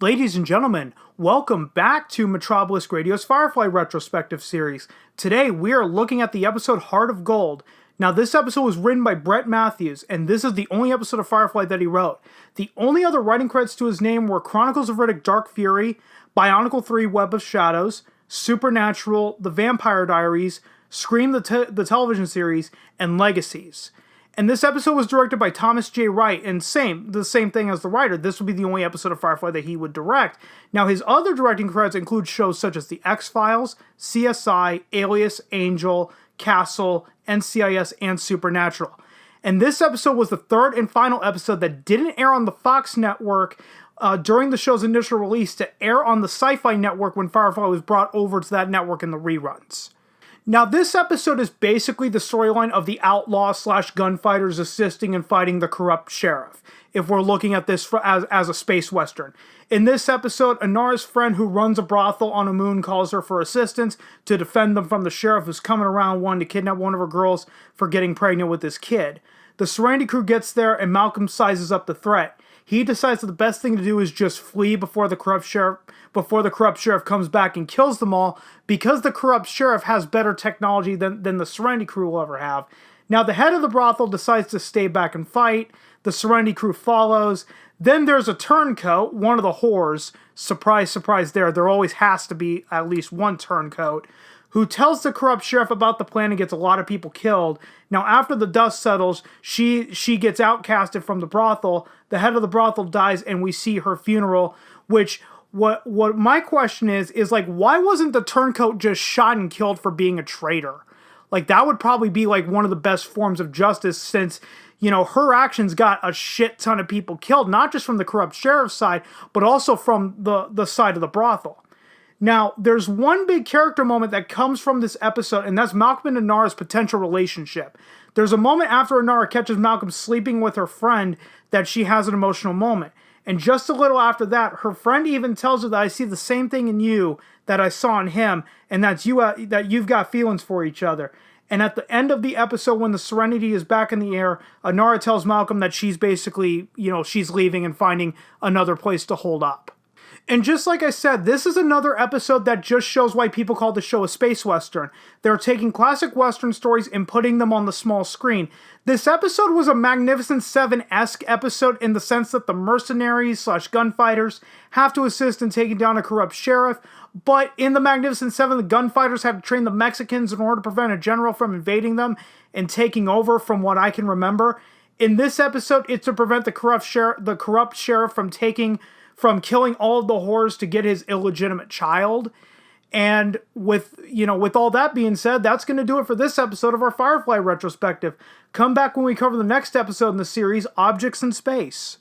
Ladies and gentlemen, welcome back to MetrObelisk Radio's Firefly Retrospective series. Today we are looking at the episode Heart of Gold. Now this episode was written by Brett Matthews, and this is the only episode of Firefly that he wrote. The only other writing credits to his name were Chronicles of Riddick Dark Fury, Bionicle 3 Web of Shadows, Supernatural, The Vampire Diaries, Scream the television series, and Legacies. And this episode was directed by Thomas J. Wright, and the same thing as the writer. This would be the only episode of Firefly that he would direct. Now, his other directing credits include shows such as The X-Files, CSI, Alias, Angel, Castle, NCIS, and Supernatural. And this episode was the third and final episode that didn't air on the Fox network during the show's initial release to air on the Sci-Fi network when Firefly was brought over to that network in the reruns. Now, this episode is basically the storyline of the outlaw/gunfighters assisting and fighting the corrupt sheriff, if we're looking at this as a space western. In this episode, Inara's friend who runs a brothel on a moon calls her for assistance to defend them from the sheriff who's coming around wanting to kidnap one of her girls for getting pregnant with his kid. The Serenity crew gets there and Malcolm sizes up the threat. He decides that the best thing to do is just flee before the corrupt sheriff comes back and kills them all, because the corrupt sheriff has better technology than the Serenity crew will ever have. Now, the head of the brothel decides to stay back and fight. The Serenity crew follows. Then there's a turncoat, one of the whores. Surprise, surprise there always has to be at least one turncoat, who tells the corrupt sheriff about the plan and gets a lot of people killed. Now, after the dust settles, she gets outcasted from the brothel. The head of the brothel dies, and we see her funeral, which... What my question is like, why wasn't the turncoat just shot and killed for being a traitor? Like, that would probably be like one of the best forms of justice, since, you know, her actions got a shit ton of people killed, not just from the corrupt sheriff's side, but also from the side of the brothel. Now, there's one big character moment that comes from this episode, and that's Malcolm and Inara's potential relationship. There's a moment after Inara catches Malcolm sleeping with her friend that she has an emotional moment. And just a little after that, her friend even tells her that I see the same thing in you that I saw in him, and that you've got feelings for each other. And at the end of the episode, when the Serenity is back in the air, Inara tells Malcolm that she's basically, she's leaving and finding another place to hold up. And just like I said, this is another episode that just shows why people call the show a space western. They're taking classic western stories and putting them on the small screen. This episode was a Magnificent Seven-esque episode in the sense that the mercenaries/gunfighters have to assist in taking down a corrupt sheriff, but in the Magnificent Seven, the gunfighters have to train the Mexicans in order to prevent a general from invading them and taking over, from what I can remember. In this episode, it's to prevent the corrupt sheriff from killing all of the whores to get his illegitimate child. And with all that being said, that's going to do it for this episode of our Firefly Retrospective. Come back when we cover the next episode in the series, Objects in Space.